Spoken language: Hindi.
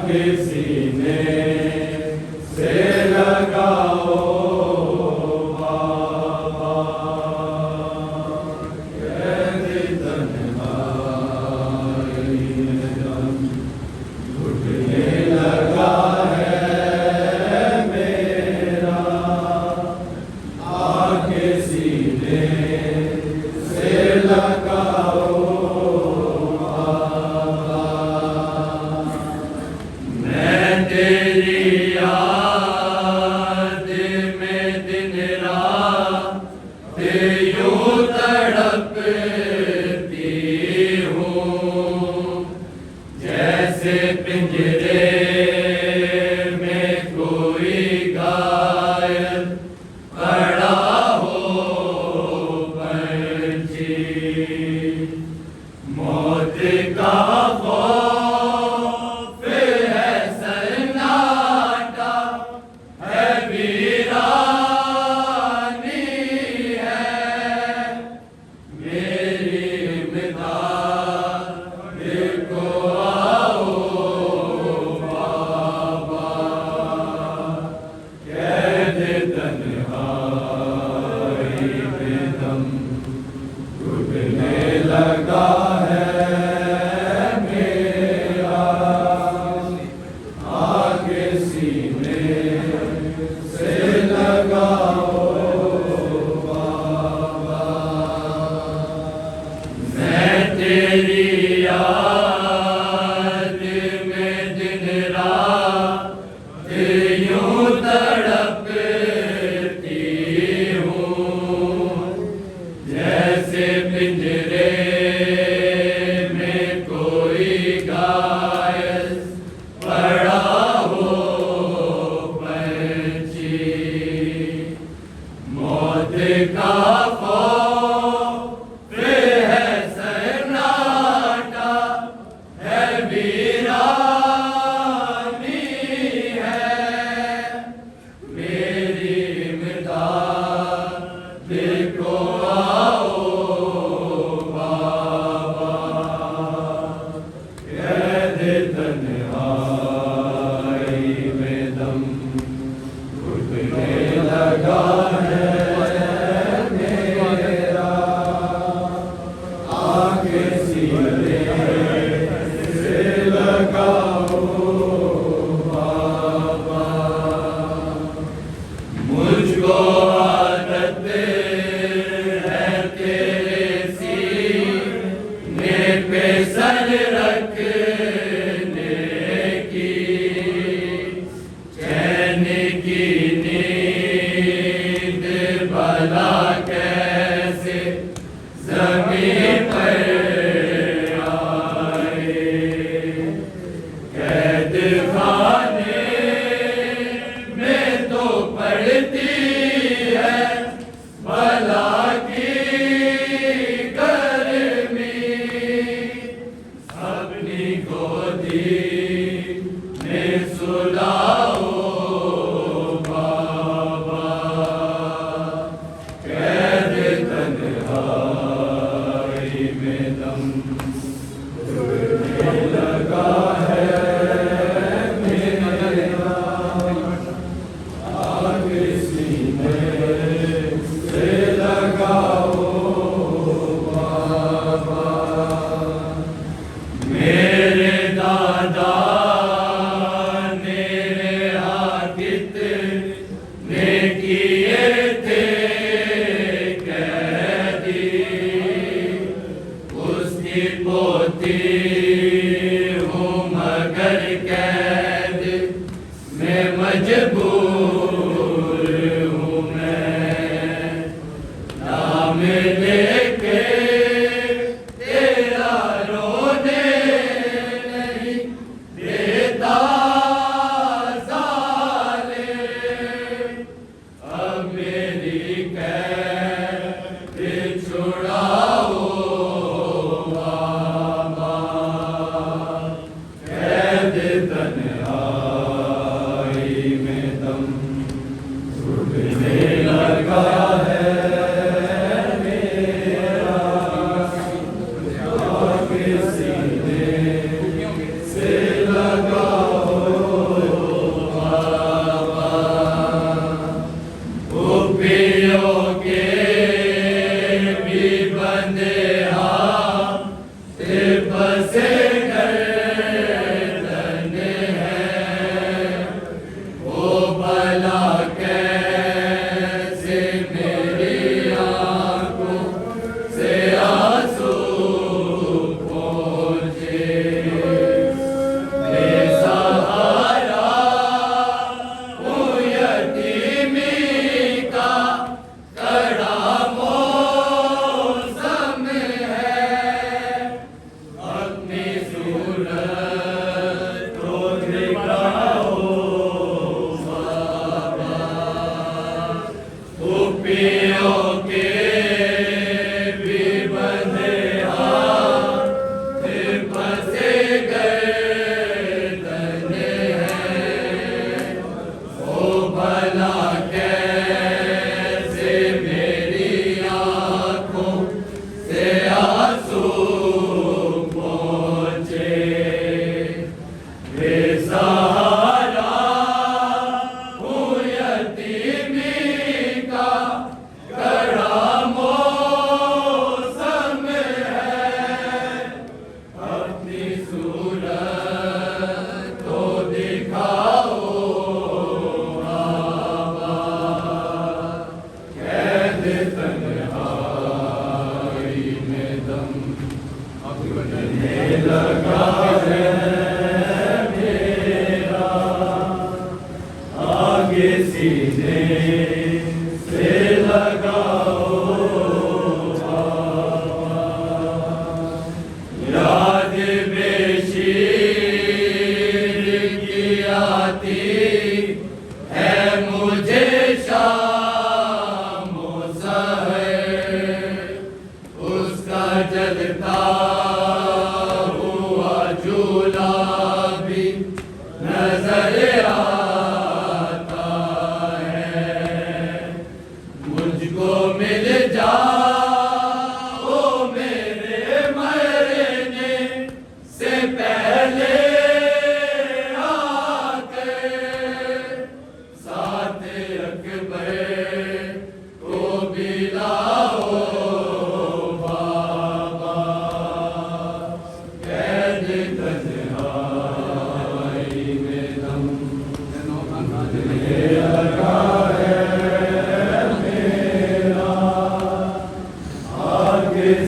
आगे सीने से लगाओ बाबा, कैदी तन्हाई में दम घुटने लगा है मेरा, आगे सीने से लगाओ तेरी याद में दिन रात यूं तड़पती हूँ, जैसे पिंजरे में कोई घायल पड़ा हो पंछी। मौत का लगा है मेरा, आगे सीने से लगाओ बाबा। मैं तेरी याद में दिन रात यूं तड़पती हूँ, जैसे पिंजरे पड़ा हो पंछी। मौत का खौफ है सन्नाटा, है वीरानी है मेरी इमदाद को आओ बाबा, कैद तन्हाई में दम घुटने लगा है मेरा, आगे सीने से लगाओ बाबा। मुझको आदत है तेरे सीने पे सर रखने की, चैन की नींद भला कैसे ज़मीन पर आए। कैद खाने में तो पड़ती है भला की गर्मी, अपनी गोदी में सुलाओ बाबा, कैद तन्हाई में दम घुटने लगा है मेरा, आगे सीने से लगाओ बाबा। मेरे दादा मेरे हाकित ने किए थे कैदी, उसकी पोती हूँ मगर कैद में मजबूर हूँ मैं, नाम लेके तेरा रोने नहीं देता साले, अब मेरी कैद छुड़ाओ बाबा, कैद तन्हाई में बेसहारा हूँ यतीमी का कड़ा मौसम है। अपनी सूरत तो दिखाओ बाबा, कैद तन्हाई में दम लगने लगा है मेरा, आगे सीने से लगाओ बाबा। याद बेशीर की आती है मुझे शाम सहर, उसका जलता झूला भी नजर आता है। मुझको मिल जाओ मेरे मरने से पहले आकर, साथ अकबर को भी लाओ बाबा, कैद तन्हाई में दम लगने